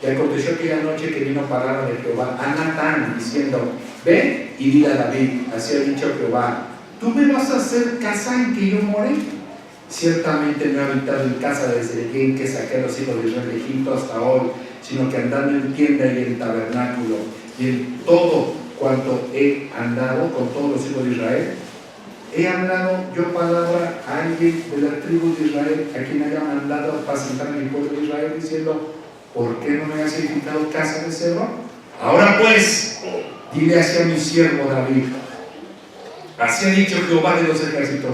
Y aconteció aquella noche que vino palabra de Jehová a Natán, diciendo: ve y dile a David, así ha dicho Jehová, ¿tú me vas a hacer casa en que yo more? Ciertamente no he habitado en casa desde el día en que saqué a los hijos de Israel de Egipto hasta hoy, sino que andando en tienda y en tabernáculo, y en todo cuanto he andado con todos los hijos de Israel, he hablado yo palabra a alguien de la tribu de Israel, a quien haya mandado a apacentar a mi pueblo de Israel, diciendo: ¿por qué no me has edificado casa de cedro? Ahora pues, dile así a mi siervo David: así ha dicho Jehová de los ejércitos,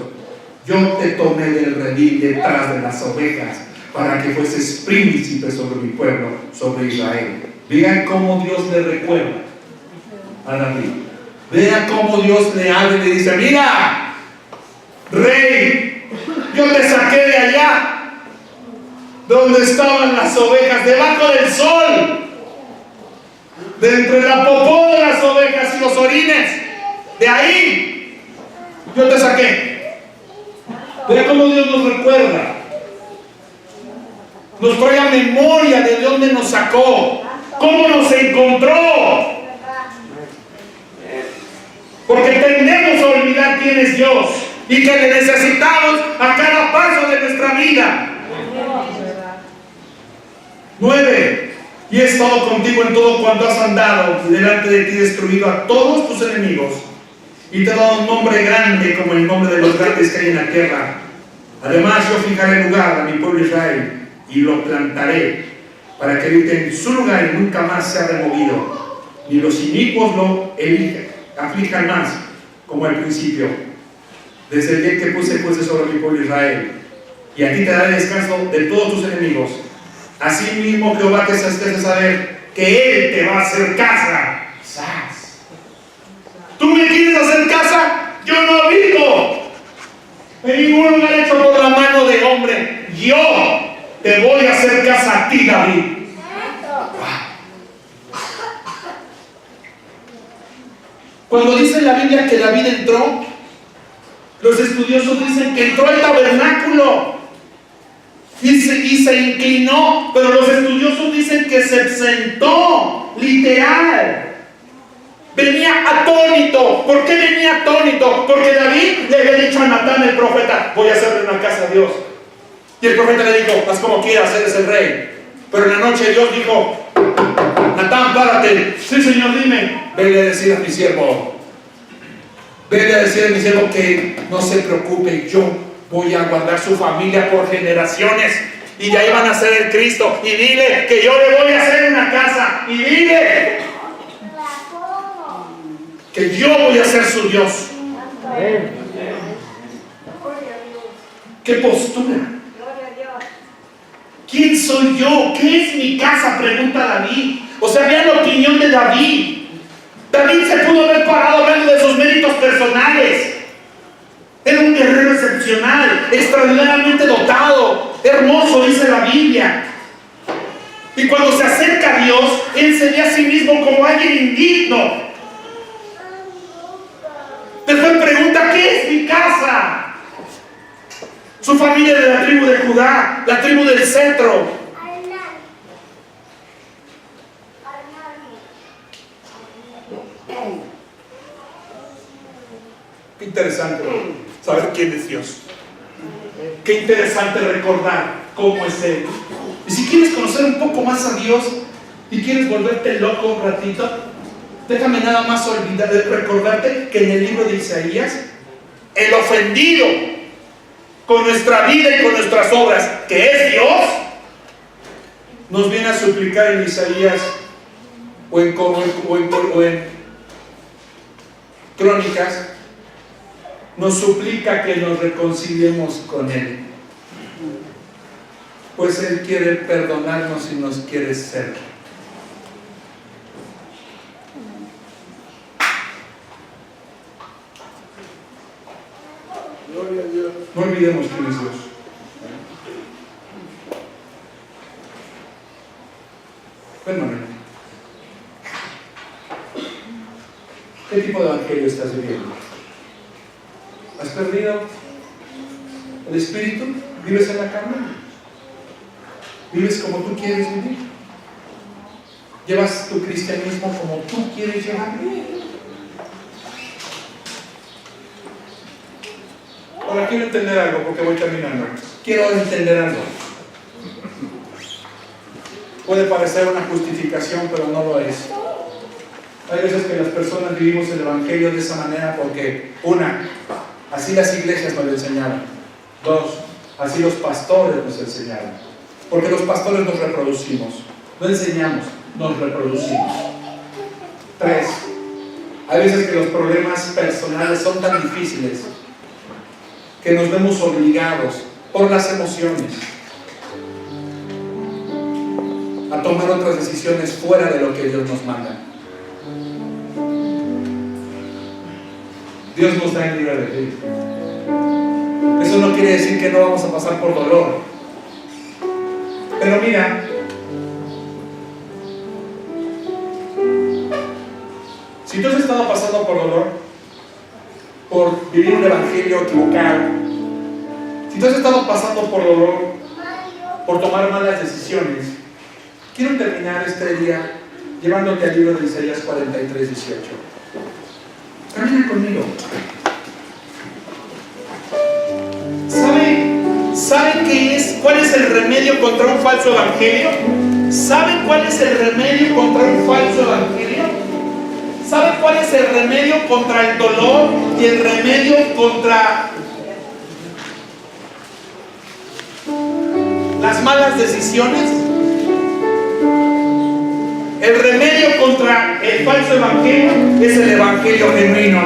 yo te tomé del redil detrás de las ovejas, para que fueses príncipe sobre mi pueblo, sobre Israel. Vean cómo Dios le recuerda a David. Vean cómo Dios le habla y le dice: mira, rey, yo te saqué de allá donde estaban las ovejas, debajo del sol, de entre la popó de las ovejas y los orines, de ahí yo te saqué. Vean cómo Dios nos recuerda, nos trae a memoria de dónde nos sacó, cómo nos encontró. Porque tendemos a olvidar quién es Dios y que le necesitamos a cada paso de nuestra vida. 9. Y he estado contigo en todo cuanto has andado, y delante de ti he destruido a todos tus enemigos, y te he dado un nombre grande como el nombre de los grandes que hay en la tierra. Además yo fijaré lugar a mi pueblo Israel y lo plantaré, para que habite en su lugar y nunca más sea removido, ni los inicuos lo aflijan más, como al principio, desde el día que puse jueces sobre mi pueblo Israel. Y a ti te daré descanso de todos tus enemigos. Así mismo Jehová te hace saber que Él te va a hacer casa. ¡Sas! ¿Tú me quieres hacer casa? Yo no habito en ningún lugar hecho por la mano de hombre. Yo te voy a hacer casa a ti, David. Cuando dice la Biblia que David entró, los estudiosos dicen que entró al tabernáculo y se inclinó, pero los estudiosos dicen que se sentó, literal. Venía atónito. ¿Por qué venía atónito? Porque David le había dicho a Natán el profeta: voy a hacerle una casa a Dios. Y el profeta le dijo: haz como quieras, eres el rey. Pero en la noche Dios dijo: Natán, párate. Sí, Señor, dime. Vele a decir a mi siervo, vele a decir a mi siervo que no se preocupe, yo voy a guardar su familia por generaciones, y de ahí van a ser el Cristo. Y dile que yo le voy a hacer una casa. Y dile que yo voy a ser su Dios. ¿Qué postura? ¿Quién soy yo? ¿Qué es mi casa? Pregunta David. O sea, vean la opinión de David. David se pudo haber parado hablando de sus méritos personales. Era un guerrero excepcional, extraordinariamente dotado, hermoso, dice la Biblia. Y cuando se acerca a Dios, él se ve a sí mismo como alguien indigno. Después pregunta: ¿qué es mi casa? Su familia de la tribu de Judá, la tribu del cetro. Qué interesante saber quién es Dios. Qué interesante recordar cómo es Él. Y si quieres conocer un poco más a Dios y quieres volverte loco un ratito, déjame nada más recordarte que en el libro de Isaías, el ofendido con nuestra vida y con nuestras obras, que es Dios, nos viene a suplicar en Isaías o en Crónicas, nos suplica que nos reconciliemos con Él. Pues Él quiere perdonarnos y nos quiere ser. No olvidemos quién es Dios. Ven, Manuel. ¿Qué tipo de evangelio estás viviendo? ¿Has perdido el espíritu? ¿Vives en la carne? ¿Vives como tú quieres vivir? ¿Llevas tu cristianismo como tú quieres llevarlo? Ahora quiero entender algo porque voy terminando. Quiero entender algo. Puede parecer una justificación, pero no lo es. Hay veces que las personas vivimos el evangelio de esa manera porque, una, así las iglesias nos lo enseñaron. Dos, así los pastores nos enseñaron. Porque los pastores nos reproducimos. No enseñamos, nos reproducimos. Tres, hay veces que los problemas personales son tan difíciles que nos vemos obligados por las emociones a tomar otras decisiones fuera de lo que Dios nos manda. Dios nos da el libre albedrío. Eso no quiere decir que no vamos a pasar por dolor. Pero mira, si tú has estado pasando por dolor, por vivir un evangelio equivocado, si tú has estado pasando por dolor, por tomar malas decisiones, quiero terminar este día llevándote al libro de Isaías 43, 18. Camina conmigo. ¿Saben cuál es el remedio contra un falso evangelio? ¿Saben cuál es el remedio contra un falso evangelio? ¿Saben cuál es el remedio contra el dolor y el remedio contra las malas decisiones? El remedio contra el falso evangelio es el evangelio genuino.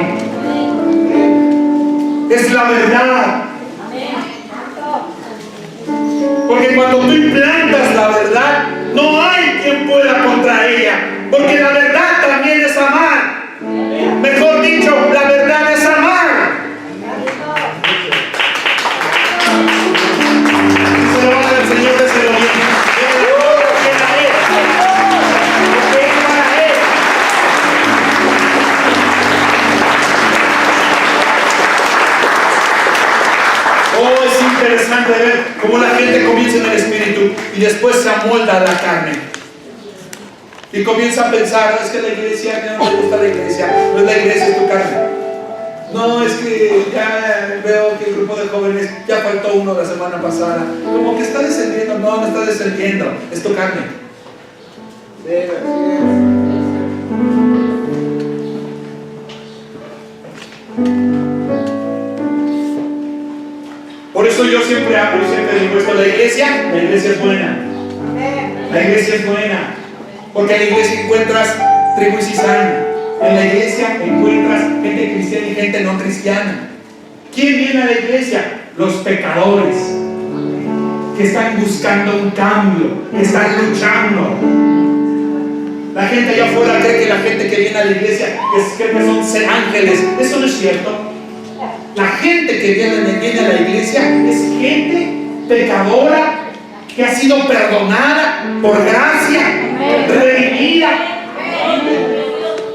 Es la verdad. Porque cuando tú implantas la verdad, no hay quien pueda contra ella. Porque la verdad también es amar. Mejor dicho, la verdad es amar. Se lo va a dar el Señor, déselo bien. Oh, es interesante ver cómo la gente comienza en el espíritu y después se amolda a la carne. Y comienza a pensar, es que la iglesia, ya no me gusta la iglesia, no es la iglesia, es tu carne. No, es que ya veo que el grupo de jóvenes, ya faltó uno la semana pasada, como que está descendiendo. No está descendiendo, es tu carne. Por eso yo siempre hablo y siempre digo esto, la iglesia es buena. La iglesia es buena. Porque en la iglesia encuentras trigo y cizaña. En la iglesia encuentras gente cristiana y gente no cristiana. ¿Quién viene a la iglesia? Los pecadores que están buscando un cambio, que están luchando. La gente allá afuera cree que la gente que viene a la iglesia que son ángeles. Eso no es cierto. La gente que viene a la iglesia es gente pecadora que ha sido perdonada por gracia, redimida,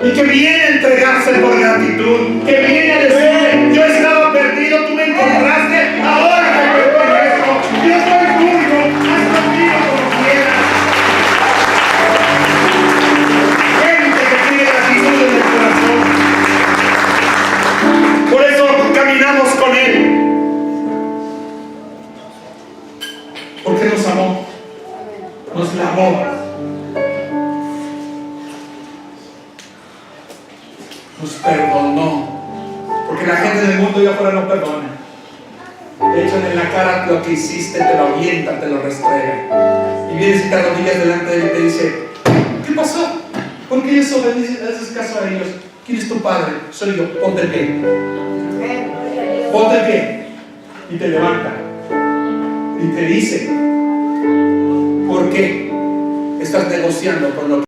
y que viene a entregarse por gratitud, que viene a decirle: yo estaba perdido, tú me encontraste, ahora me pertenezco, yo soy tuyo, haz conmigo como quieras. Gente que tiene gratitud en el corazón. Por eso caminamos con Él, porque nos amó, nos lavó, nos perdonó. Porque la gente del mundo allá afuera no perdona. Te echan en la cara lo que hiciste, te lo avientan, te lo restregan. Y vienes y te arrodillas delante de él y te dice: ¿qué pasó? ¿Por qué haces caso a ellos? ¿Quién es tu padre? Soy yo. Ponte en pie. Ponte en pie. Y te levanta. Y te dice, ¿por qué estás negociando con lo que